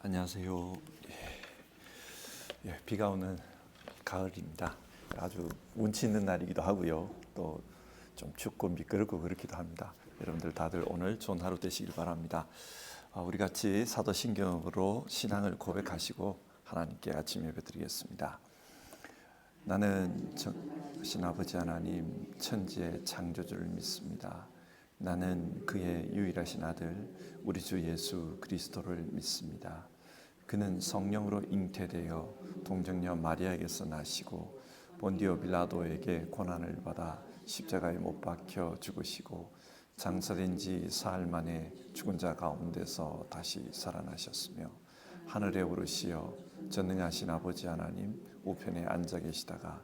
안녕하세요. 비가 오는 가을입니다. 아주 운치 있는 날이기도 하고요. 또 좀 춥고 미끄럽고 그렇기도 합니다. 여러분들 다들 오늘 좋은 하루 되시길 바랍니다. 우리 같이 사도신경으로 신앙을 고백하시고 하나님께 아침 예배 드리겠습니다. 나는 신 아버지 하나님 천지의 창조주를 믿습니다. 나는 그의 유일하신 아들 우리 주 예수 그리스도를 믿습니다. 그는 성령으로 잉태되어 동정녀 마리아에게서 나시고 본디오 빌라도에게 고난을 받아 십자가에 못 박혀 죽으시고 장사된 지 사흘 만에 죽은 자 가운데서 다시 살아나셨으며 하늘에 오르시어 전능하신 아버지 하나님 우편에 앉아 계시다가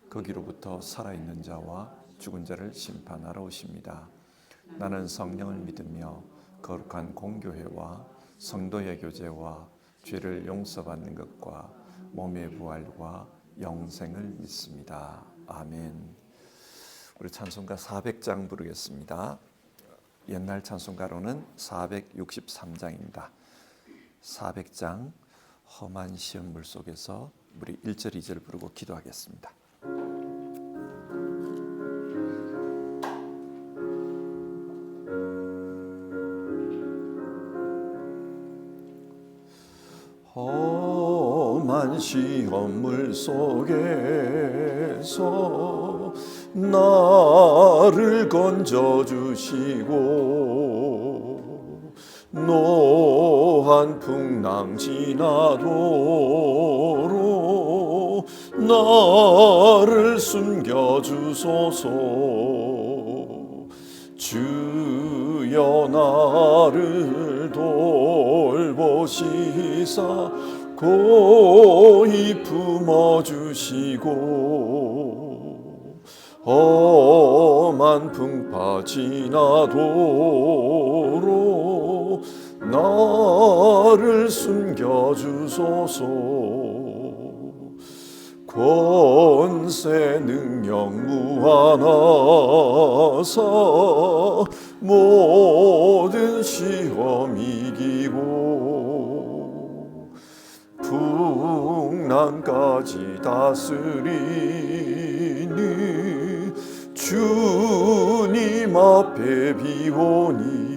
거기로부터 살아있는 자와 죽은 자를 심판하러 오십니다. 나는 성령을 믿으며 거룩한 공교회와 성도의 교제와 죄를 용서받는 것과 몸의 부활과 영생을 믿습니다. 아멘. 우리 찬송가 400장 부르겠습니다. 옛날 찬송가로는 463장입니다. 400장 험한 시험물 속에서 우리 1절 2절 부르고 기도하겠습니다. 험한 시험물 속에서 나를 건져주시고 노한 풍랑 지나도록 나를 숨겨주소서. 주여 나를 돌보시사 고이 품어주시고 험한 풍파 지나도록 나를 숨겨주소서. 권세 능력 무한하사 모든 시험 이기고 풍랑까지 다스리니 주님 앞에 비오니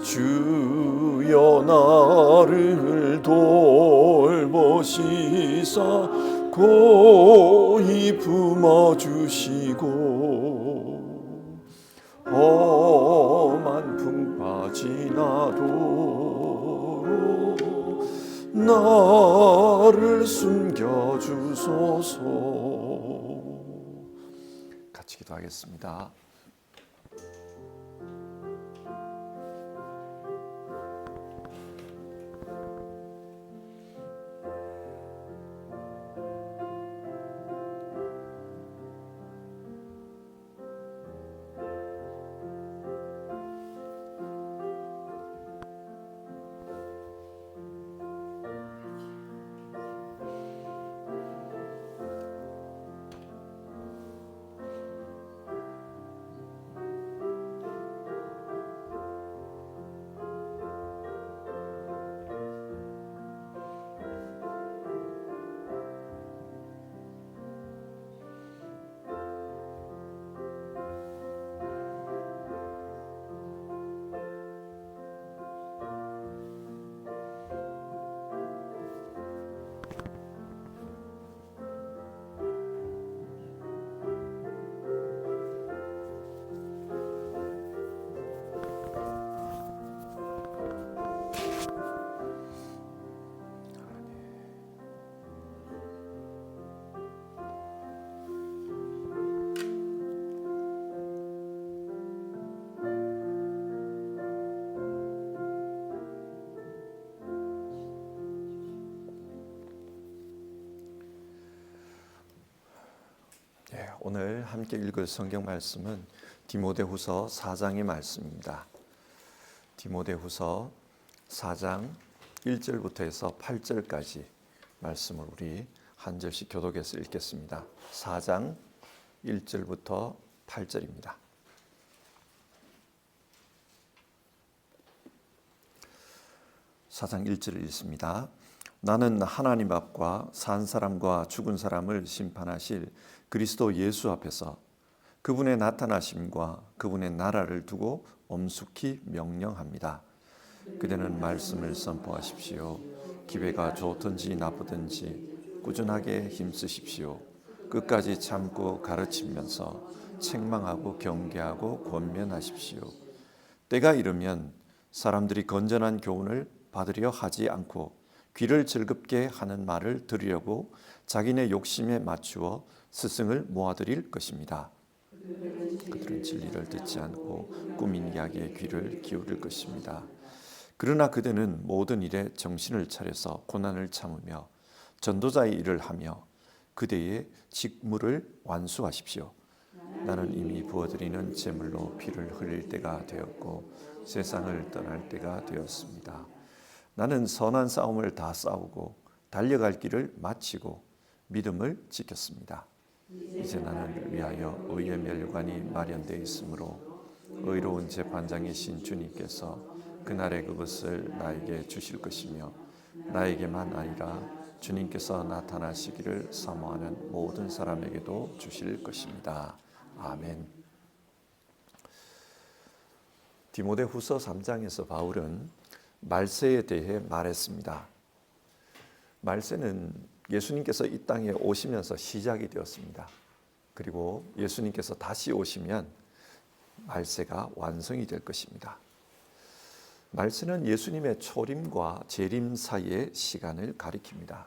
주여 나를 돌보시사 고이 품어주시고 험한 풍파 지나도록 나를 숨겨주소서. 같이 기도하겠습니다. 오늘 함께 읽을 성경 말씀은 디모데후서 4장의 말씀입니다. 디모데후서 4장 1절부터 해서 8절까지 말씀을 우리 한 절씩 교독해서 읽겠습니다. 4장 1절부터 8절입니다. 4장 1절을 읽습니다. 나는 하나님 앞과 산 사람과 죽은 사람을 심판하실 그리스도 예수 앞에서 그분의 나타나심과 그분의 나라를 두고 엄숙히 명령합니다. 그대는 말씀을 선포하십시오. 기회가 좋든지 나쁘든지 꾸준하게 힘쓰십시오. 끝까지 참고 가르치면서 책망하고 경계하고 권면하십시오. 때가 이르면 사람들이 건전한 교훈을 받으려 하지 않고 귀를 즐겁게 하는 말을 들으려고 자기네 욕심에 맞추어 스승을 모아들일 것입니다. 그들은 진리를 듣지 않고 꾸민 이야기에 귀를 기울일 것입니다. 그러나 그대는 모든 일에 정신을 차려서 고난을 참으며 전도자의 일을 하며 그대의 직무를 완수하십시오. 나는 이미 부어드리는 제물로 피를 흘릴 때가 되었고 세상을 떠날 때가 되었습니다. 나는 선한 싸움을 다 싸우고 달려갈 길을 마치고 믿음을 지켰습니다. 이제 나는 위하여 의의 멸관이 마련되어 있으므로 의로운 재판장이신 주님께서 그날에 그것을 나에게 주실 것이며 나에게만 아니라 주님께서 나타나시기를 사모하는 모든 사람에게도 주실 것입니다. 아멘. 디모데후서 3장에서 바울은 말세에 대해 말했습니다. 말세는 예수님께서 이 땅에 오시면서 시작이 되었습니다. 그리고 예수님께서 다시 오시면 말세가 완성이 될 것입니다. 말세는 예수님의 초림과 재림 사이의 시간을 가리킵니다.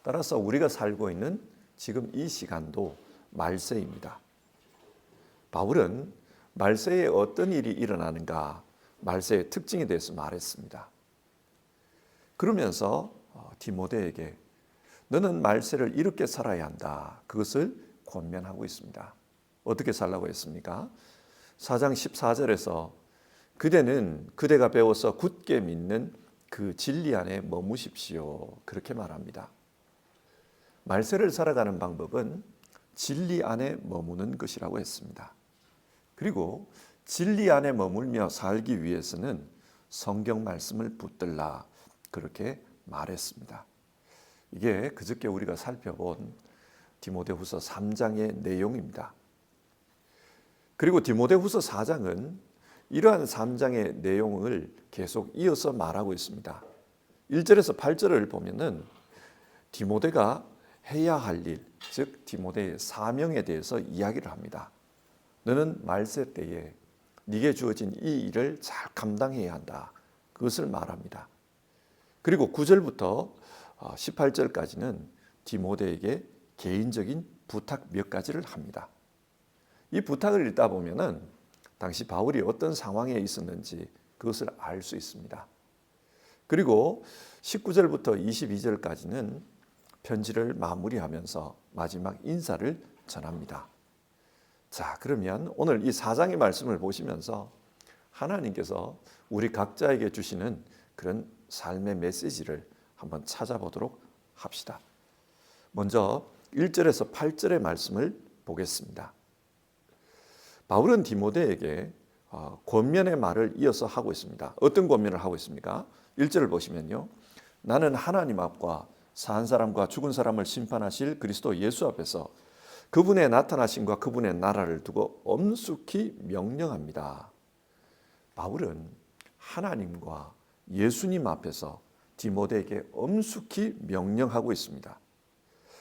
따라서 우리가 살고 있는 지금 이 시간도 말세입니다. 바울은 말세에 어떤 일이 일어나는가, 말세의 특징에 대해서 말했습니다. 그러면서 디모데에게 너는 말세를 이렇게 살아야 한다, 그것을 권면하고 있습니다. 어떻게 살라고 했습니까? 4장 14절에서 그대는 그대가 배워서 굳게 믿는 그 진리 안에 머무십시오, 그렇게 말합니다. 말세를 살아가는 방법은 진리 안에 머무는 것이라고 했습니다. 그리고 진리 안에 머물며 살기 위해서는 성경 말씀을 붙들라, 그렇게 말했습니다. 이게 그저께 우리가 살펴본 디모데후서 3장의 내용입니다. 그리고 디모데후서 4장은 이러한 3장의 내용을 계속 이어서 말하고 있습니다. 1절에서 8절을 보면은 디모데가 해야 할 일, 즉 디모데의 사명에 대해서 이야기를 합니다. 너는 말세 때에 네게 주어진 이 일을 잘 감당해야 한다, 그것을 말합니다. 그리고 9절부터 18절까지는 디모데에게 개인적인 부탁 몇 가지를 합니다. 이 부탁을 읽다 보면은 당시 바울이 어떤 상황에 있었는지 그것을 알 수 있습니다. 그리고 19절부터 22절까지는 편지를 마무리하면서 마지막 인사를 전합니다. 자, 그러면 오늘 이 4장의 말씀을 보시면서 하나님께서 우리 각자에게 주시는 그런 삶의 메시지를 한번 찾아보도록 합시다. 먼저 1절에서 8절의 말씀을 보겠습니다. 바울은 디모데에게 권면의 말을 이어서 하고 있습니다. 어떤 권면을 하고 있습니까? 1절을 보시면요, 나는 하나님 앞과 산 사람과 죽은 사람을 심판하실 그리스도 예수 앞에서 그분의 나타나심과 그분의 나라를 두고 엄숙히 명령합니다. 바울은 하나님과 예수님 앞에서 디모데에게 엄숙히 명령하고 있습니다.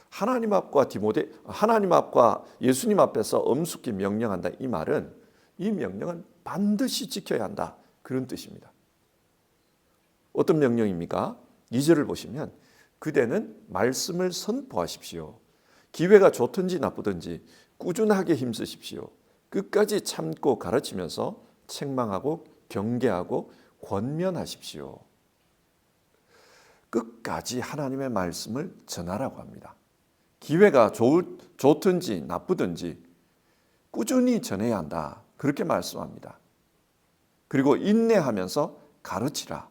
하나님 앞과 예수님 앞에서 엄숙히 명령한다, 이 말은 이 명령은 반드시 지켜야 한다, 그런 뜻입니다. 어떤 명령입니까? 2절을 보시면 그대는 말씀을 선포하십시오. 기회가 좋든지 나쁘든지 꾸준하게 힘쓰십시오. 끝까지 참고 가르치면서 책망하고 경계하고 권면하십시오. 끝까지 하나님의 말씀을 전하라고 합니다. 기회가 좋든지 나쁘든지 꾸준히 전해야 한다, 그렇게 말씀합니다. 그리고 인내하면서 가르치라,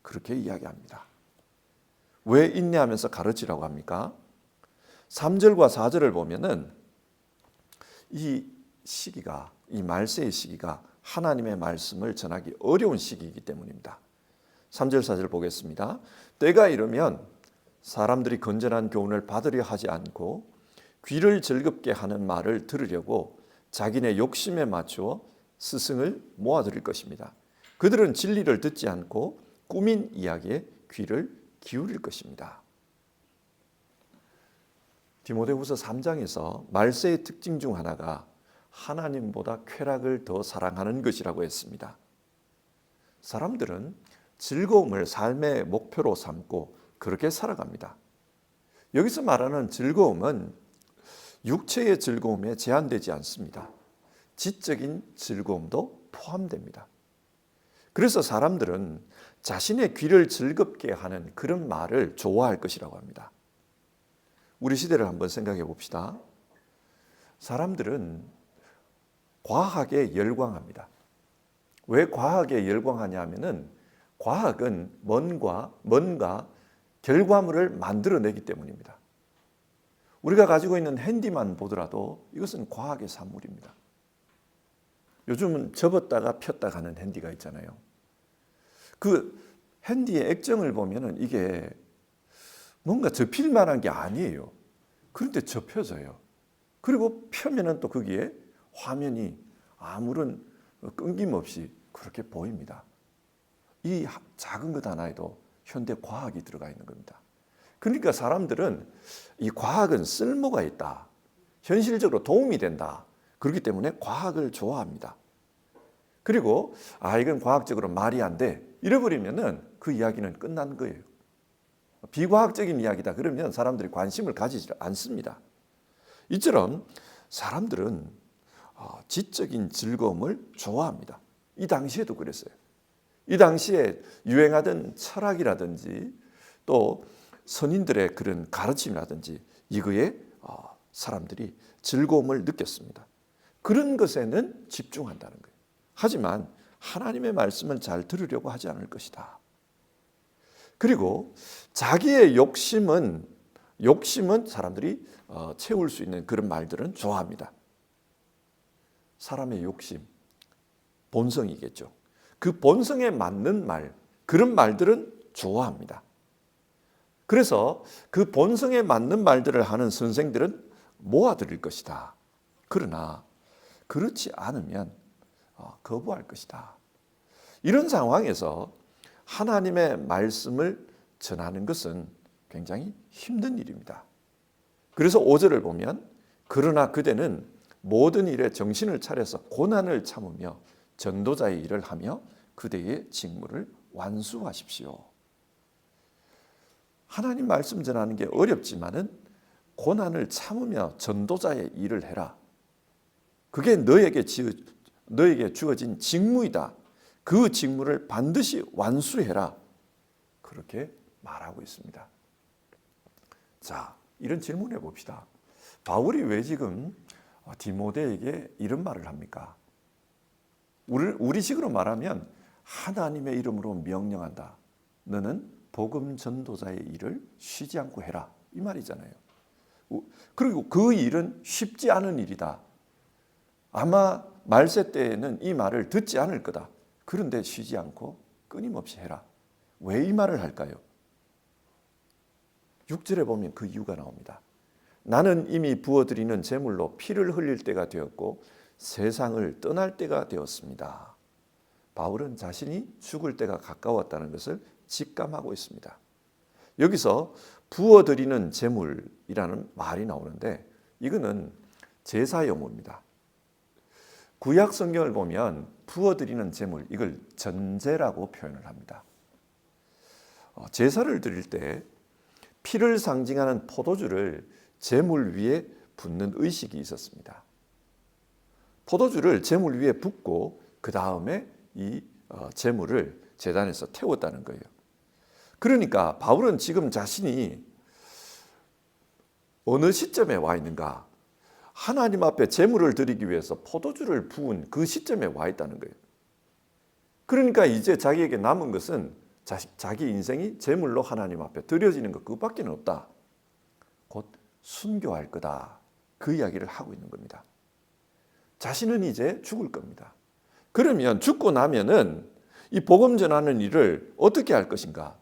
그렇게 이야기합니다. 왜 인내하면서 가르치라고 합니까? 3절과 4절을 보면은 이 말세의 시기가 하나님의 말씀을 전하기 어려운 시기이기 때문입니다. 3절 4절 보겠습니다. 때가 이르면 사람들이 건전한 교훈을 받으려 하지 않고 귀를 즐겁게 하는 말을 들으려고 자기네 욕심에 맞추어 스승을 모아들일 것입니다. 그들은 진리를 듣지 않고 꾸민 이야기에 귀를 기울일 것입니다. 디모데후서 3장에서 말세의 특징 중 하나가 하나님보다 쾌락을 더 사랑하는 것이라고 했습니다. 사람들은 즐거움을 삶의 목표로 삼고 그렇게 살아갑니다. 여기서 말하는 즐거움은 육체의 즐거움에 제한되지 않습니다. 지적인 즐거움도 포함됩니다. 그래서 사람들은 자신의 귀를 즐겁게 하는 그런 말을 좋아할 것이라고 합니다. 우리 시대를 한번 생각해 봅시다. 사람들은 과학에 열광합니다. 왜 과학에 열광하냐 하면은 과학은 뭔가 결과물을 만들어내기 때문입니다. 우리가 가지고 있는 핸디만 보더라도 이것은 과학의 산물입니다. 요즘은 접었다가 폈다 가는 핸디가 있잖아요. 그 핸디의 액정을 보면은 이게 뭔가 접힐 만한 게 아니에요. 그런데 접혀져요. 그리고 펴면은 또 거기에 화면이 아무런 끊김없이 그렇게 보입니다. 이 작은 것 하나에도 현대 과학이 들어가 있는 겁니다. 그러니까 사람들은 이 과학은 쓸모가 있다. 현실적으로 도움이 된다. 그렇기 때문에 과학을 좋아합니다. 그리고 이건 과학적으로 말이 안 돼. 이래버리면은 그 이야기는 끝난 거예요. 비과학적인 이야기다. 그러면 사람들이 관심을 가지지 않습니다. 이처럼 사람들은 지적인 즐거움을 좋아합니다. 이 당시에도 그랬어요. 이 당시에 유행하던 철학이라든지 또 선인들의 그런 가르침이라든지 이거에 사람들이 즐거움을 느꼈습니다. 그런 것에는 집중한다는 거예요. 하지만 하나님의 말씀을 잘 들으려고 하지 않을 것이다. 그리고 자기의 욕심은 사람들이 채울 수 있는 그런 말들은 좋아합니다. 사람의 욕심, 본성이겠죠. 그 본성에 맞는 말, 그런 말들은 좋아합니다. 그래서 그 본성에 맞는 말들을 하는 선생들은 모아드릴 것이다. 그러나 그렇지 않으면 거부할 것이다. 이런 상황에서 하나님의 말씀을 전하는 것은 굉장히 힘든 일입니다. 그래서 5절을 보면 그러나 그대는 모든 일에 정신을 차려서 고난을 참으며 전도자의 일을 하며 그대의 직무를 완수하십시오. 하나님 말씀 전하는 게 어렵지만은 고난을 참으며 전도자의 일을 해라. 그게 너에게 주어진 직무이다. 그 직무를 반드시 완수해라. 그렇게 말하고 있습니다. 자, 이런 질문해 봅시다. 바울이 왜 지금 디모데에게 이런 말을 합니까? 우리식으로 말하면 하나님의 이름으로 명령한다. 너는 복음 전도자의 일을 쉬지 않고 해라. 이 말이잖아요. 그리고 그 일은 쉽지 않은 일이다. 아마 말세 때에는 이 말을 듣지 않을 거다. 그런데 쉬지 않고 끊임없이 해라. 왜 이 말을 할까요? 6절에 보면 그 이유가 나옵니다. 나는 이미 부어드리는 제물로 피를 흘릴 때가 되었고 세상을 떠날 때가 되었습니다. 바울은 자신이 죽을 때가 가까웠다는 것을 직감하고 있습니다. 여기서 부어드리는 제물이라는 말이 나오는데 이거는 제사 용어입니다. 구약 성경을 보면 부어드리는 제물, 이걸 전제라고 표현을 합니다. 제사를 드릴 때 피를 상징하는 포도주를 제물 위에 붓는 의식이 있었습니다. 포도주를 제물 위에 붓고 그 다음에 이 제물을 제단에서 태웠다는 거예요. 그러니까 바울은 지금 자신이 어느 시점에 와 있는가? 하나님 앞에 제물을 드리기 위해서 포도주를 부은 그 시점에 와 있다는 거예요. 그러니까 이제 자기에게 남은 것은 자기 인생이 제물로 하나님 앞에 드려지는 것 그것밖에 없다. 곧 순교할 거다. 그 이야기를 하고 있는 겁니다. 자신은 이제 죽을 겁니다. 그러면 죽고 나면은 이 복음 전하는 일을 어떻게 할 것인가?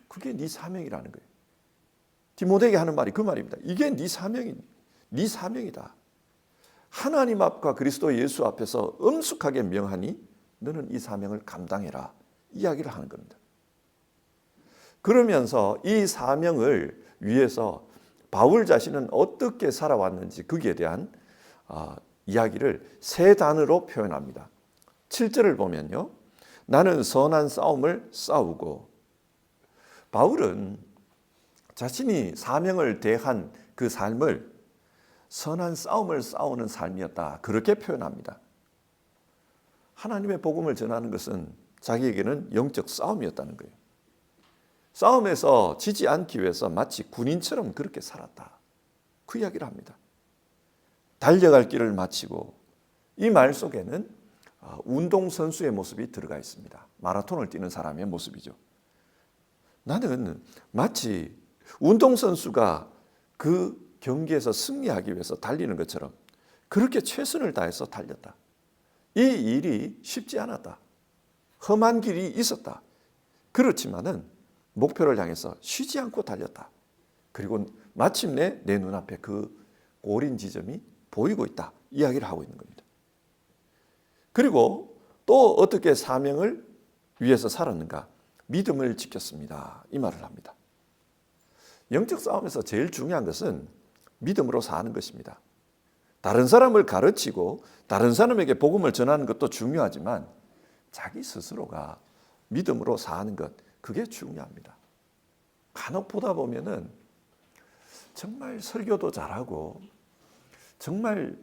그게 네 사명이라는 거예요. 디모데에게 하는 말이 그 말입니다. 이게 네 사명이다. 하나님 앞과 그리스도 예수 앞에서 엄숙하게 명하니 너는 이 사명을 감당해라. 이야기를 하는 겁니다. 그러면서 이 사명을 위해서 바울 자신은 어떻게 살아왔는지 거기에 대한 이야기를 세 단어로 표현합니다. 7절을 보면요. 나는 선한 싸움을 싸우고, 바울은 자신이 사명을 대한 그 삶을 선한 싸움을 싸우는 삶이었다. 그렇게 표현합니다. 하나님의 복음을 전하는 것은 자기에게는 영적 싸움이었다는 거예요. 싸움에서 지지 않기 위해서 마치 군인처럼 그렇게 살았다. 그 이야기를 합니다. 달려갈 길을 마치고, 이 말 속에는 운동선수의 모습이 들어가 있습니다. 마라톤을 뛰는 사람의 모습이죠. 나는 마치 운동선수가 그 경기에서 승리하기 위해서 달리는 것처럼 그렇게 최선을 다해서 달렸다. 이 일이 쉽지 않았다. 험한 길이 있었다. 그렇지만은 목표를 향해서 쉬지 않고 달렸다. 그리고 마침내 내 눈앞에 그 골인 지점이 보이고 있다. 이야기를 하고 있는 겁니다. 그리고 또 어떻게 사명을 위해서 살았는가? 믿음을 지켰습니다. 이 말을 합니다. 영적 싸움에서 제일 중요한 것은 믿음으로 사는 것입니다. 다른 사람을 가르치고 다른 사람에게 복음을 전하는 것도 중요하지만 자기 스스로가 믿음으로 사는 것, 그게 중요합니다. 간혹 보다 보면은 정말 설교도 잘하고 정말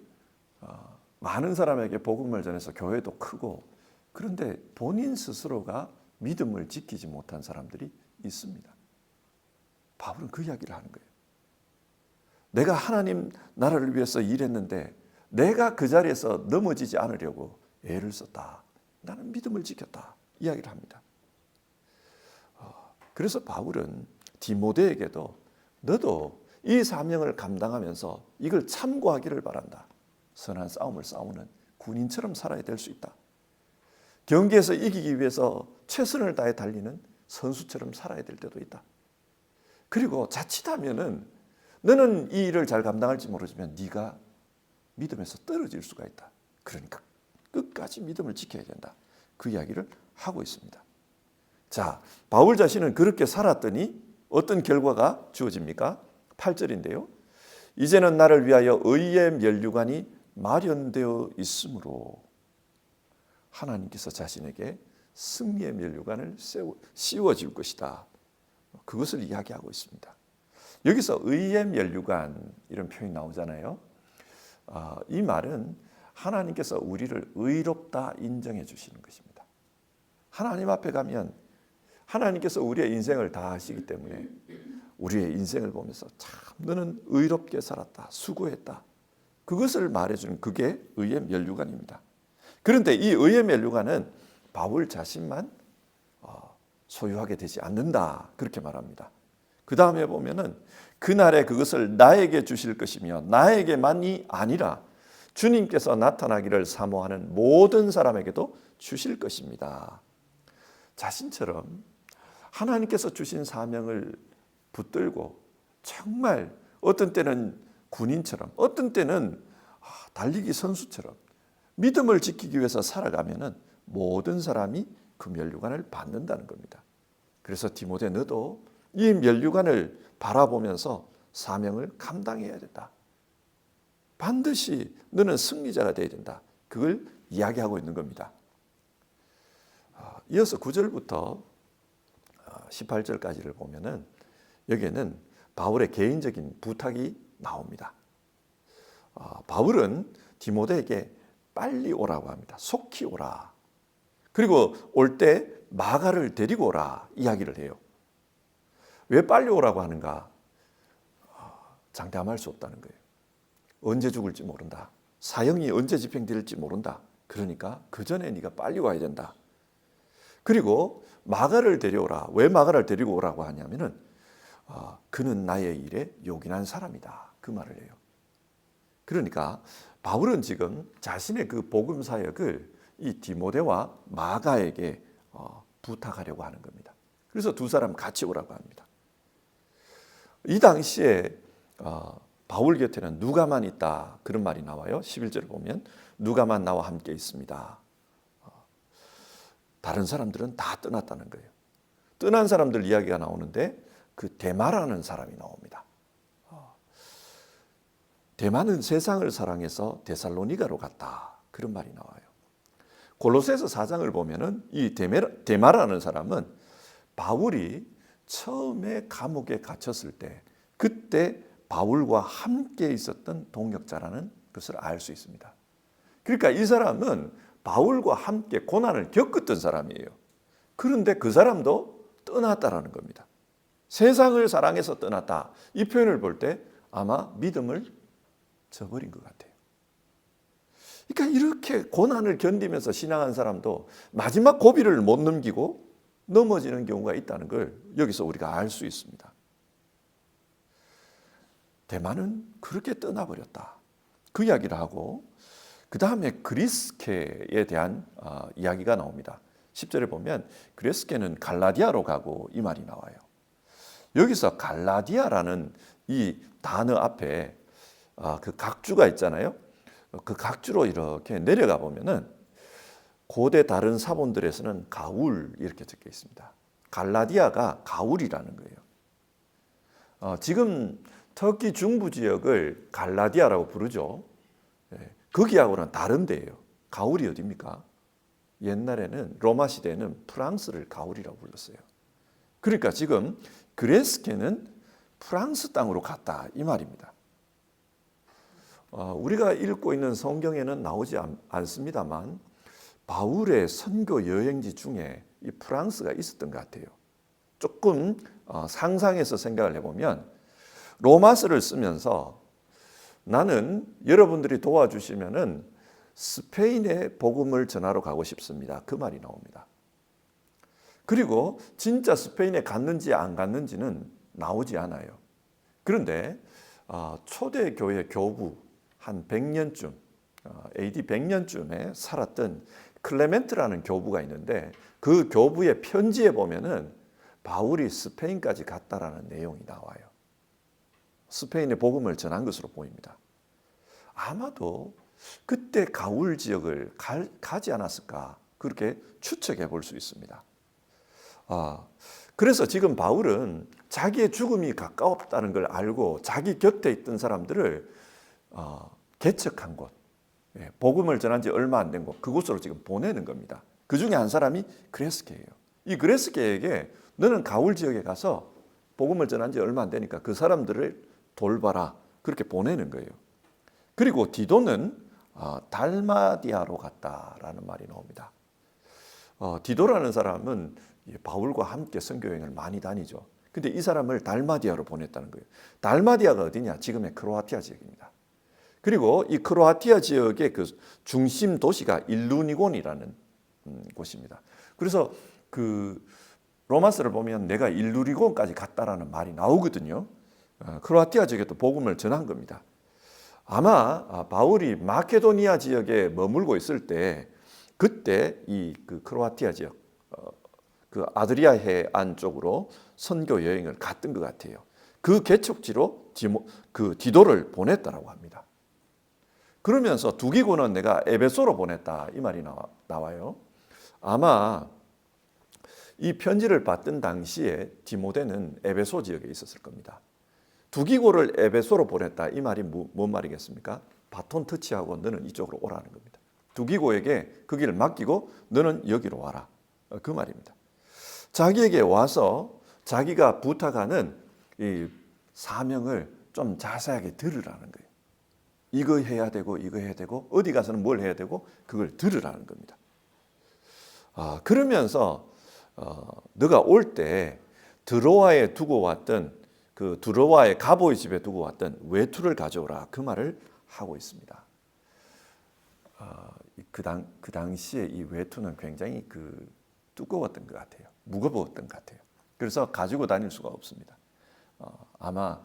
많은 사람에게 복음을 전해서 교회도 크고, 그런데 본인 스스로가 믿음을 지키지 못한 사람들이 있습니다. 바울은 그 이야기를 하는 거예요. 내가 하나님 나라를 위해서 일했는데 내가 그 자리에서 넘어지지 않으려고 애를 썼다. 나는 믿음을 지켰다. 이야기를 합니다. 그래서 바울은 디모데에게도 너도 이 사명을 감당하면서 이걸 참고하기를 바란다. 선한 싸움을 싸우는 군인처럼 살아야 될 수 있다. 경기에서 이기기 위해서 최선을 다해 달리는 선수처럼 살아야 될 때도 있다. 그리고 자칫하면은 너는 이 일을 잘 감당할지 모르지만 네가 믿음에서 떨어질 수가 있다. 그러니까 끝까지 믿음을 지켜야 된다. 그 이야기를 하고 있습니다. 자, 바울 자신은 그렇게 살았더니 어떤 결과가 주어집니까? 8절인데요. 이제는 나를 위하여 의의 면류관이 마련되어 있으므로 하나님께서 자신에게 승리의 면류관을 씌워줄 것이다. 그것을 이야기하고 있습니다. 여기서 의의 면류관 이런 표현이 나오잖아요. 이 말은 하나님께서 우리를 의롭다 인정해 주시는 것입니다. 하나님 앞에 가면 하나님께서 우리의 인생을 다 아시기 때문에 우리의 인생을 보면서 참 너는 의롭게 살았다, 수고했다. 그것을 말해주는 그게 의의 면류관입니다. 그런데 이 의의 면류관은 바울 자신만 소유하게 되지 않는다. 그렇게 말합니다. 그 다음에 보면은 그날에 그것을 나에게 주실 것이며 나에게만이 아니라 주님께서 나타나기를 사모하는 모든 사람에게도 주실 것입니다. 자신처럼 하나님께서 주신 사명을 붙들고 정말 어떤 때는 군인처럼 어떤 때는 달리기 선수처럼 믿음을 지키기 위해서 살아가면은 모든 사람이 그 면류관을 받는다는 겁니다. 그래서 디모데 너도 이 면류관을 바라보면서 사명을 감당해야 된다. 반드시 너는 승리자가 되어야 된다. 그걸 이야기하고 있는 겁니다. 이어서 9절부터 18절까지를 보면은 여기에는 바울의 개인적인 부탁이 나옵니다. 바울은 디모데에게 빨리 오라고 합니다. 속히 오라. 그리고 올 때 마가를 데리고 오라 이야기를 해요. 왜 빨리 오라고 하는가? 장담할 수 없다는 거예요. 언제 죽을지 모른다. 사형이 언제 집행될지 모른다. 그러니까 그 전에 네가 빨리 와야 된다. 그리고 마가를 데려오라. 왜 마가를 데리고 오라고 하냐면은 그는 나의 일에 요긴한 사람이다. 그 말을 해요. 그러니까 바울은 지금 자신의 그 복음 사역을 이 디모데와 마가에게 부탁하려고 하는 겁니다. 그래서 두 사람 같이 오라고 합니다. 이 당시에 바울 곁에는 누가만 있다 그런 말이 나와요. 11절을 보면 누가만 나와 함께 있습니다. 다른 사람들은 다 떠났다는 거예요. 떠난 사람들 이야기가 나오는데 그 데마라는 사람이 나옵니다. 데마는 세상을 사랑해서 데살로니가로 갔다 그런 말이 나와요. 골로새서 4장을 보면은 이 데마라는 사람은 바울이 처음에 감옥에 갇혔을 때 그때 바울과 함께 있었던 동역자라는 것을 알 수 있습니다. 그러니까 이 사람은 바울과 함께 고난을 겪었던 사람이에요. 그런데 그 사람도 떠났다라는 겁니다. 세상을 사랑해서 떠났다. 이 표현을 볼 때 아마 믿음을 저버린 것 같아요. 그러니까 이렇게 고난을 견디면서 신앙한 사람도 마지막 고비를 못 넘기고 넘어지는 경우가 있다는 걸 여기서 우리가 알 수 있습니다. 데마는 그렇게 떠나버렸다. 그 이야기를 하고 그 다음에 그리스케에 대한 이야기가 나옵니다. 10절에 보면 그리스케는 갈라디아로 가고 이 말이 나와요. 여기서 갈라디아라는 이 단어 앞에 그 각주가 있잖아요. 그 각주로 이렇게 내려가 보면은 고대 다른 사본들에서는 가울 이렇게 적혀 있습니다. 갈라디아가 가울이라는 거예요. 지금 터키 중부 지역을 갈라디아라고 부르죠. 거기하고는 다른 데예요. 가울이 어디입니까? 옛날에는 로마 시대에는 프랑스를 가울이라고 불렀어요. 그러니까 지금 그레스케는 프랑스 땅으로 갔다 이 말입니다. 우리가 읽고 있는 성경에는 나오지 않습니다만 바울의 선교 여행지 중에 이 프랑스가 있었던 것 같아요. 조금 상상해서 생각을 해보면 로마서를 쓰면서 나는 여러분들이 도와주시면은 스페인에 복음을 전하러 가고 싶습니다. 그 말이 나옵니다. 그리고 진짜 스페인에 갔는지 안 갔는지는 나오지 않아요. 그런데 초대교회 교부 한 100년쯤 AD 100년쯤에 살았던 클레멘트라는 교부가 있는데 그 교부의 편지에 보면은 바울이 스페인까지 갔다라는 내용이 나와요. 스페인에 복음을 전한 것으로 보입니다. 아마도 그때 가울 지역을 가지 않았을까 그렇게 추측해 볼 수 있습니다. 그래서 지금 바울은 자기의 죽음이 가까웠다는 걸 알고 자기 곁에 있던 사람들을 개척한 곳, 복음을 전한 지 얼마 안 된 곳, 그곳으로 지금 보내는 겁니다. 그 중에 한 사람이 그레스케예요. 이 그레스케에게 너는 가울 지역에 가서 복음을 전한 지 얼마 안 되니까 그 사람들을 돌봐라 그렇게 보내는 거예요. 그리고 디도는 달마디아로 갔다라는 말이 나옵니다. 디도라는 사람은 바울과 함께 선교여행을 많이 다니죠. 근데 이 사람을 달마디아로 보냈다는 거예요. 달마디아가 어디냐? 지금의 크로아티아 지역입니다. 그리고 이 크로아티아 지역의 그 중심 도시가 일루니곤이라는 곳입니다. 그래서 그 로마서를 보면 내가 일루니곤까지 갔다라는 말이 나오거든요. 크로아티아 지역에도 복음을 전한 겁니다. 아마 바울이 마케도니아 지역에 머물고 있을 때 그때 이 그 크로아티아 지역 그 아드리아 해안 쪽으로 선교 여행을 갔던 것 같아요. 그 개척지로 그 디도를 보냈다라고 합니다. 그러면서 두기고는 내가 에베소로 보냈다 이 말이 나와요. 아마 이 편지를 받던 당시에 디모데는 에베소 지역에 있었을 겁니다. 두기고를 에베소로 보냈다 이 말이 뭔 말이겠습니까? 바톤 터치하고 너는 이쪽으로 오라는 겁니다. 두기고에게 그 길을 맡기고 너는 여기로 와라 그 말입니다. 자기에게 와서 자기가 부탁하는 이 사명을 좀 자세하게 들으라는 거예요. 이거 해야 되고 이거 해야 되고 어디 가서는 뭘 해야 되고 그걸 들으라는 겁니다. 그러면서 너가 올 때 드로아에 두고 왔던 그 드로아의 가보의 집에 두고 왔던 외투를 가져오라 그 말을 하고 있습니다. 그 당시에 이 외투는 굉장히 그 두꺼웠던 것 같아요. 무거웠던 것 같아요. 그래서 가지고 다닐 수가 없습니다. 아마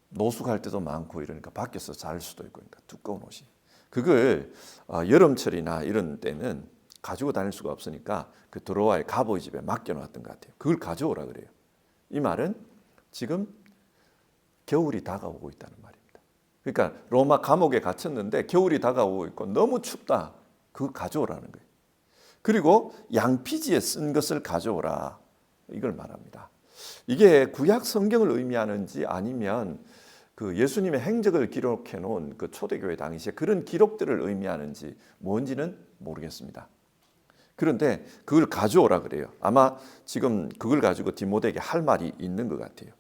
노숙할 때도 많고 이러니까 밖에서 잘 수도 있고 그러니까 두꺼운 옷이. 그걸 여름철이나 이런 때는 가지고 다닐 수가 없으니까 그 드로아의 갑오의 집에 맡겨놨던 것 같아요. 그걸 가져오라 그래요. 이 말은 지금 겨울이 다가오고 있다는 말입니다. 그러니까 로마 감옥에 갇혔는데 겨울이 다가오고 있고 너무 춥다. 그거 가져오라는 거예요. 그리고 양피지에 쓴 것을 가져오라. 이걸 말합니다. 이게 구약 성경을 의미하는지 아니면 그 예수님의 행적을 기록해 놓은 그 초대교회 당시에 그런 기록들을 의미하는지 뭔지는 모르겠습니다. 그런데 그걸 가져오라 그래요. 아마 지금 그걸 가지고 디모데에게 할 말이 있는 것 같아요.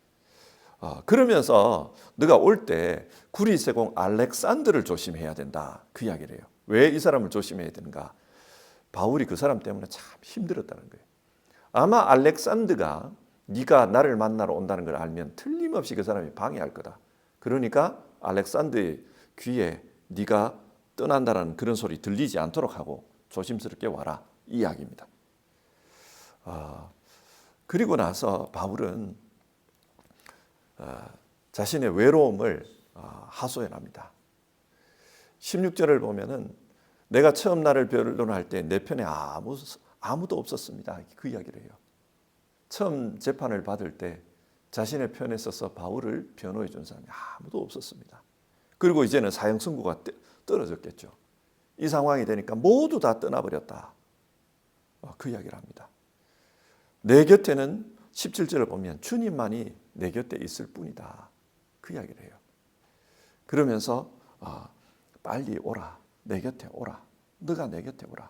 그러면서 너가 올 때 구리세공 알렉산더를 조심해야 된다. 그 이야기를 해요. 왜 이 사람을 조심해야 되는가? 바울이 그 사람 때문에 참 힘들었다는 거예요. 아마 알렉산더가 네가 나를 만나러 온다는 걸 알면 틀림없이 그 사람이 방해할 거다. 그러니까 알렉산더의 귀에 네가 떠난다라는 그런 소리 들리지 않도록 하고 조심스럽게 와라. 이 이야기입니다. 그리고 나서 바울은 자신의 외로움을 하소연합니다. 16절을 보면은 내가 처음 나를 변론할 때 내 편에 아무도 없었습니다. 그 이야기를 해요. 처음 재판을 받을 때 자신의 편에 서서 바울을 변호해 준 사람이 아무도 없었습니다. 그리고 이제는 사형 선고가 떨어졌겠죠. 이 상황이 되니까 모두 다 떠나버렸다. 그 이야기를 합니다. 내 곁에는 17절을 보면 주님만이 내 곁에 있을 뿐이다. 그 이야기를 해요. 그러면서 빨리 오라. 내 곁에 오라. 너가 내 곁에 오라.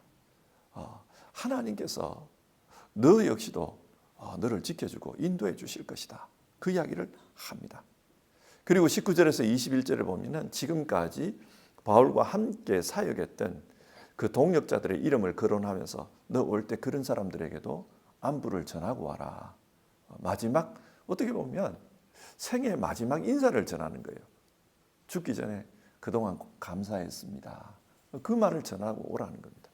하나님께서 너 역시도 너를 지켜주고 인도해 주실 것이다. 그 이야기를 합니다. 그리고 19절에서 21절을 보면은 지금까지 바울과 함께 사역했던 그 동역자들의 이름을 거론하면서 너 올 때 그런 사람들에게도 안부를 전하고 와라. 마지막 어떻게 보면 생애 마지막 인사를 전하는 거예요. 죽기 전에 그동안 감사했습니다. 그 말을 전하고 오라는 겁니다.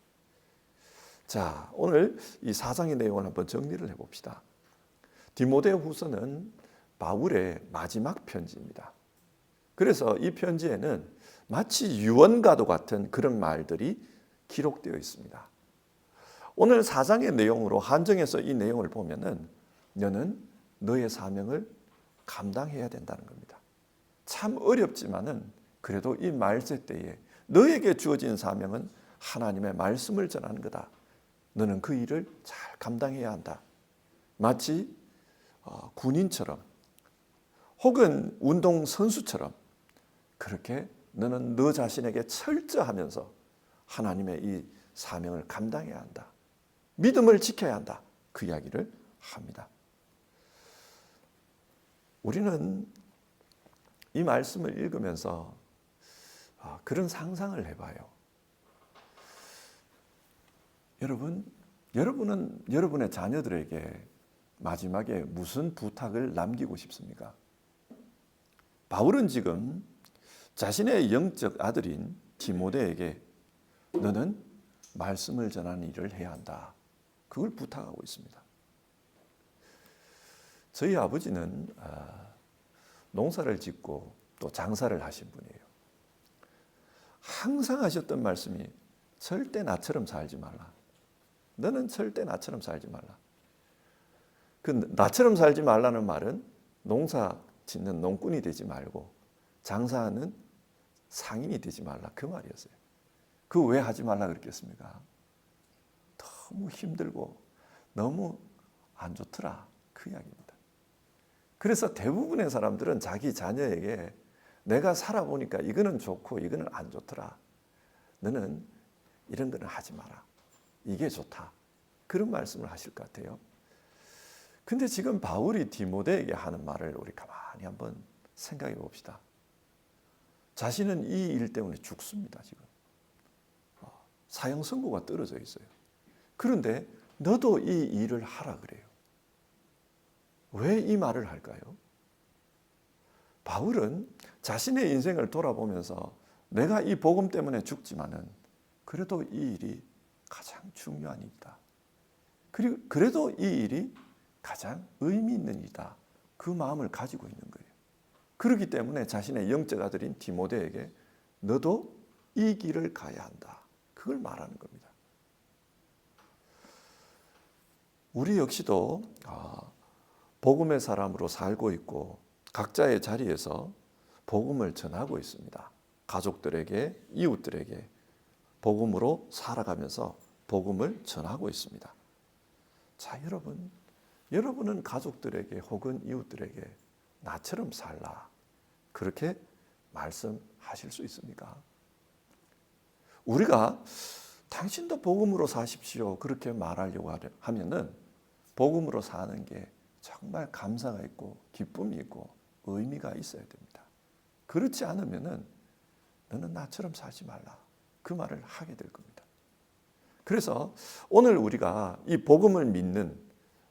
자, 오늘 이 4장의 내용을 한번 정리를 해봅시다. 디모데후서는 바울의 마지막 편지입니다. 그래서 이 편지에는 마치 유언과도 같은 그런 말들이 기록되어 있습니다. 오늘 4장의 내용으로 한정해서 이 내용을 보면은 너는 너의 사명을 감당해야 된다는 겁니다. 참 어렵지만은 그래도 이 말세 때에 너에게 주어진 사명은 하나님의 말씀을 전하는 거다. 너는 그 일을 잘 감당해야 한다. 마치 군인처럼 혹은 운동선수처럼 그렇게 너는 너 자신에게 철저하면서 하나님의 이 사명을 감당해야 한다. 믿음을 지켜야 한다. 그 이야기를 합니다. 우리는 이 말씀을 읽으면서 그런 상상을 해봐요. 여러분은 여러분의 자녀들에게 마지막에 무슨 부탁을 남기고 싶습니까? 바울은 지금 자신의 영적 아들인 디모데에게 너는 말씀을 전하는 일을 해야 한다. 그걸 부탁하고 있습니다. 저희 아버지는 농사를 짓고 또 장사를 하신 분이에요. 항상 하셨던 말씀이 절대 나처럼 살지 말라. 너는 절대 나처럼 살지 말라. 그 나처럼 살지 말라는 말은 농사 짓는 농꾼이 되지 말고 장사하는 상인이 되지 말라. 그 말이었어요. 그 왜 하지 말라 그랬겠습니까? 너무 힘들고 너무 안 좋더라. 그 이야기입니다. 그래서 대부분의 사람들은 자기 자녀에게 내가 살아보니까 이거는 좋고 이거는 안 좋더라. 너는 이런 거는 하지 마라. 이게 좋다. 그런 말씀을 하실 것 같아요. 근데 지금 바울이 디모데에게 하는 말을 우리 가만히 한번 생각해 봅시다. 자신은 이 일 때문에 죽습니다. 지금 사형 선고가 떨어져 있어요. 그런데 너도 이 일을 하라 그래요. 왜 이 말을 할까요? 바울은 자신의 인생을 돌아보면서 내가 이 복음 때문에 죽지만은 그래도 이 일이 가장 중요한 일이다. 그리고 그래도 이 일이 가장 의미 있는 일이다. 그 마음을 가지고 있는 거예요. 그렇기 때문에 자신의 영적 아들인 디모데에게 너도 이 길을 가야 한다. 그걸 말하는 겁니다. 우리 역시도 복음의 사람으로 살고 있고 각자의 자리에서 복음을 전하고 있습니다. 가족들에게, 이웃들에게 복음으로 살아가면서 복음을 전하고 있습니다. 자, 여러분은 가족들에게 혹은 이웃들에게 나처럼 살라, 그렇게 말씀하실 수 있습니까? 우리가 당신도 복음으로 사십시오, 그렇게 말하려고 하면은 복음으로 사는 게 정말 감사가 있고 기쁨이 있고 의미가 있어야 됩니다. 그렇지 않으면은 너는 나처럼 살지 말라, 그 말을 하게 될 겁니다. 그래서 오늘 우리가 이 복음을 믿는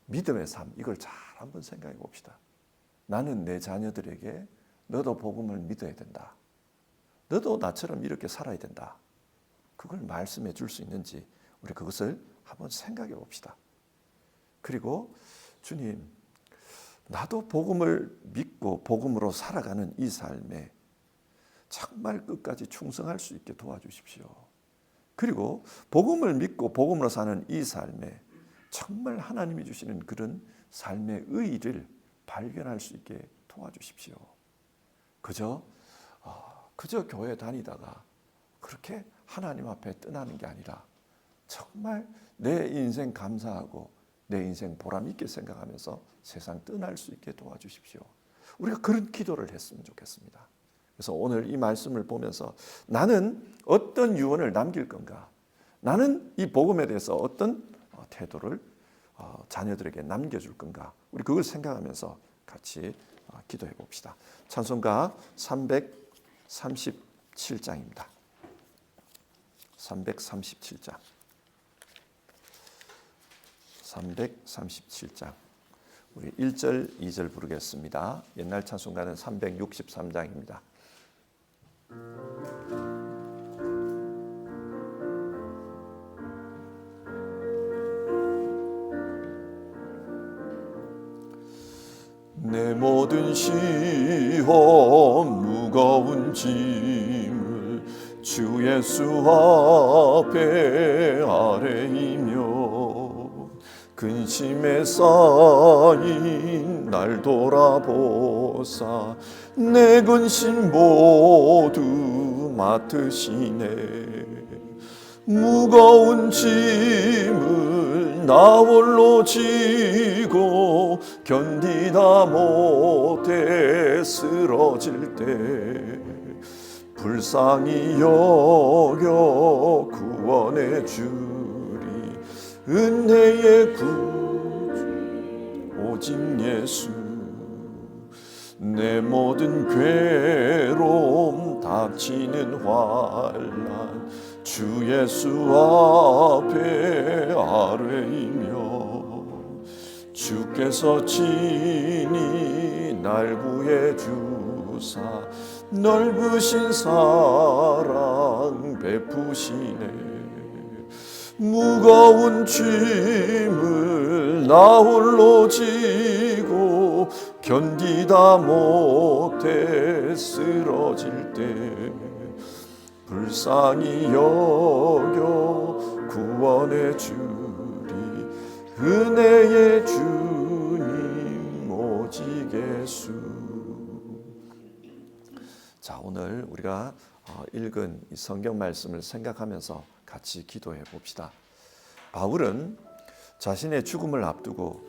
믿음의 삶, 이걸 잘 한번 생각해 봅시다. 나는 내 자녀들에게 너도 복음을 믿어야 된다, 너도 나처럼 이렇게 살아야 된다, 그걸 말씀해 줄 수 있는지 우리 그것을 한번 생각해 봅시다. 그리고 주님, 나도 복음을 믿고 복음으로 살아가는 이 삶에 정말 끝까지 충성할 수 있게 도와주십시오. 그리고 복음을 믿고 복음으로 사는 이 삶에 정말 하나님이 주시는 그런 삶의 의의를 발견할 수 있게 도와주십시오. 그저 교회 다니다가 그렇게 하나님 앞에 떠나는 게 아니라 정말 내 인생 감사하고 내 인생 보람 있게 생각하면서 세상 떠날 수 있게 도와주십시오. 우리가 그런 기도를 했으면 좋겠습니다. 그래서 오늘 이 말씀을 보면서 나는 어떤 유언을 남길 건가? 나는 이 복음에 대해서 어떤 태도를 자녀들에게 남겨줄 건가? 우리 그걸 생각하면서 같이 기도해 봅시다. 찬송가 337장입니다. 337장. 337장. 우리 1절, 2절 부르겠습니다. 옛날 찬송가는 363장입니다. 내 모든 시험 무거운 짐을 주 예수 앞에 아뢰이며 근심에 쌓인 날 돌아보사 내 근심 모두 맡으시네. 무거운 짐을 나 홀로 지고 견디다 못해 쓰러질 때 불쌍히 여겨 구원해 주리. 은혜의 구주 오직 예수. 내 모든 괴로움 닥치는 환난 주 예수 앞에 아뢰이며 주께서 친히 날 구해 주사 넓으신 사랑 베푸시네. 무거운 짐을 나 홀로 지고 견디다 못해 쓰러질 때 불쌍히 여겨 구원해 주리. 은혜의 주님 오직 예수. 자, 오늘 우리가 읽은 이 성경 말씀을 생각하면서 같이 기도해 봅시다. 바울은 자신의 죽음을 앞두고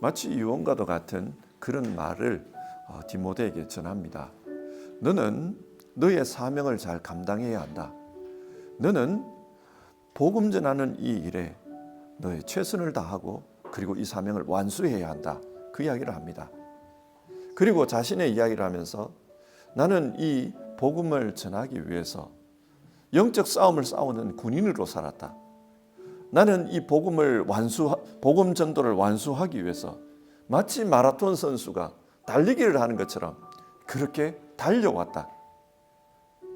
마치 유언과도 같은 그런 말을 디모데에게 전합니다. 너는 너의 사명을 잘 감당해야 한다. 너는 복음 전하는 이 일에 너의 최선을 다하고 그리고 이 사명을 완수해야 한다. 그 이야기를 합니다. 그리고 자신의 이야기를 하면서 나는 이 복음을 전하기 위해서 영적 싸움을 싸우는 군인으로 살았다. 나는 이 복음 전도를 완수하기 위해서 마치 마라톤 선수가 달리기를 하는 것처럼 그렇게 달려왔다.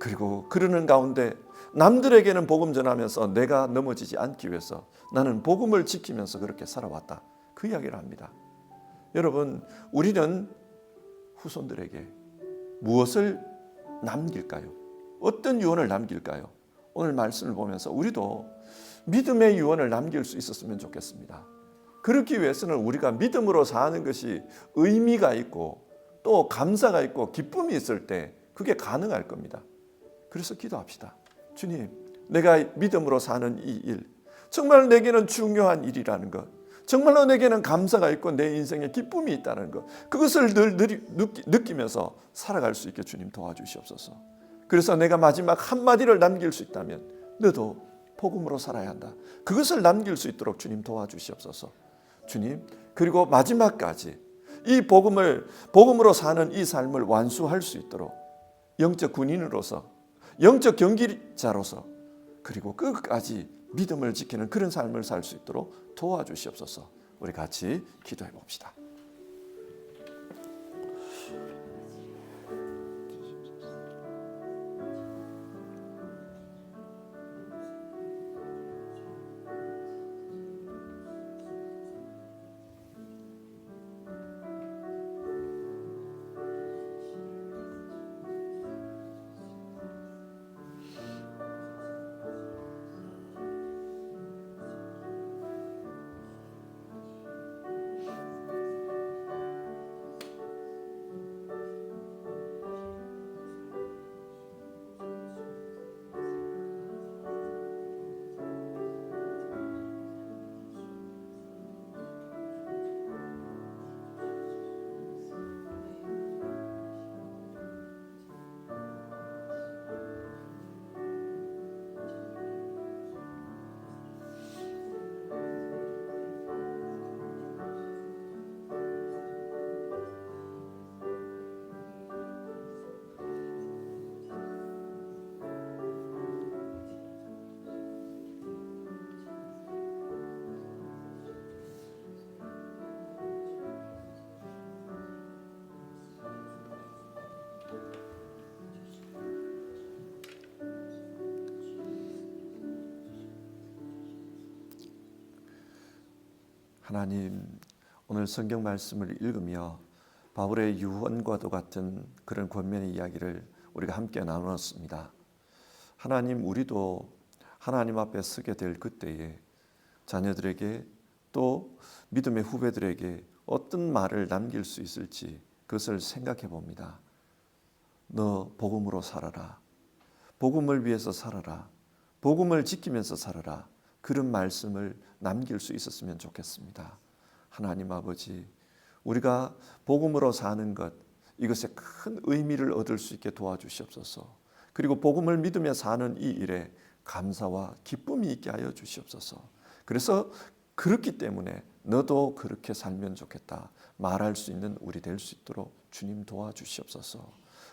그리고 그러는 가운데 남들에게는 복음 전하면서 내가 넘어지지 않기 위해서 나는 복음을 지키면서 그렇게 살아왔다. 그 이야기를 합니다. 여러분, 우리는 후손들에게 무엇을 남길까요? 어떤 유언을 남길까요? 오늘 말씀을 보면서 우리도 믿음의 유언을 남길 수 있었으면 좋겠습니다. 그렇기 위해서는 우리가 믿음으로 사는 것이 의미가 있고 또 감사가 있고 기쁨이 있을 때 그게 가능할 겁니다. 그래서 기도합시다. 주님, 내가 믿음으로 사는 이 일, 정말 내게는 중요한 일이라는 것, 정말로 내게는 감사가 있고 내 인생에 기쁨이 있다는 것, 그것을 늘 느끼면서 살아갈 수 있게 주님 도와주시옵소서. 그래서 내가 마지막 한마디를 남길 수 있다면 너도 복음으로 살아야 한다, 그것을 남길 수 있도록 주님 도와주시옵소서. 주님, 그리고 마지막까지 이 복음으로 사는 이 삶을 완수할 수 있도록 영적 군인으로서, 영적 경기자로서, 그리고 끝까지 믿음을 지키는 그런 삶을 살 수 있도록 도와주시옵소서. 우리 같이 기도해 봅시다. 하나님, 오늘 성경 말씀을 읽으며 바울의 유언과도 같은 그런 권면의 이야기를 우리가 함께 나눴습니다. 하나님, 우리도 하나님 앞에 서게 될 그때에 자녀들에게 또 믿음의 후배들에게 어떤 말을 남길 수 있을지 그것을 생각해 봅니다. 너 복음으로 살아라. 복음을 위해서 살아라. 복음을 지키면서 살아라. 그런 말씀을 남길 수 있었으면 좋겠습니다. 하나님 아버지, 우리가 복음으로 사는 것, 이것에 큰 의미를 얻을 수 있게 도와주시옵소서. 그리고 복음을 믿으며 사는 이 일에 감사와 기쁨이 있게 하여 주시옵소서. 그래서 그렇기 때문에 너도 그렇게 살면 좋겠다 말할 수 있는 우리 될 수 있도록 주님 도와주시옵소서.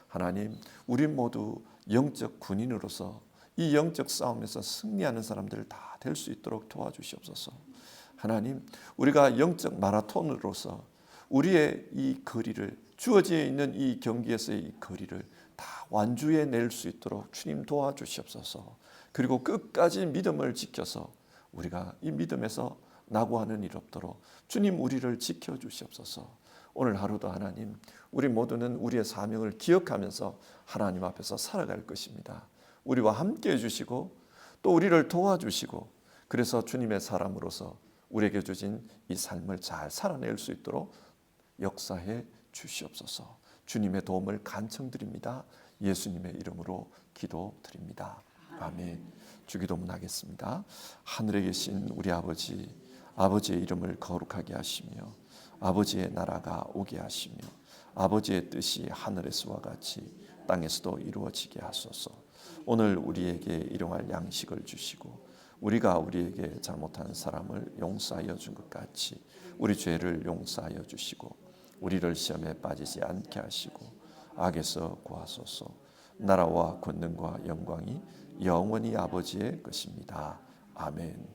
하나님, 우리 모두 영적 군인으로서 이 영적 싸움에서 승리하는 사람들 다 될 수 있도록 도와주시옵소서. 하나님, 우리가 영적 마라톤으로서 우리의 이 거리를, 주어져 있는 이 경기에서의 이 거리를 다 완주해 낼 수 있도록 주님 도와주시옵소서. 그리고 끝까지 믿음을 지켜서 우리가 이 믿음에서 낙오하는 일 없도록 주님 우리를 지켜주시옵소서. 오늘 하루도 하나님, 우리 모두는 우리의 사명을 기억하면서 하나님 앞에서 살아갈 것입니다. 우리와 함께 해주시고 또 우리를 도와주시고, 그래서 주님의 사람으로서 우리에게 주신 이 삶을 잘 살아낼 수 있도록 역사해 주시옵소서. 주님의 도움을 간청드립니다. 예수님의 이름으로 기도드립니다. 아멘. 주기도문 하겠습니다. 하늘에 계신 우리 아버지, 아버지의 이름을 거룩하게 하시며 아버지의 나라가 오게 하시며 아버지의 뜻이 하늘에서와 같이 땅에서도 이루어지게 하소서. 오늘 우리에게 일용할 양식을 주시고 우리가 우리에게 잘못한 사람을 용서하여 준 것 같이 우리 죄를 용서하여 주시고 우리를 시험에 빠지지 않게 하시고 악에서 구하소서. 나라와 권능과 영광이 영원히 아버지의 것입니다. 아멘.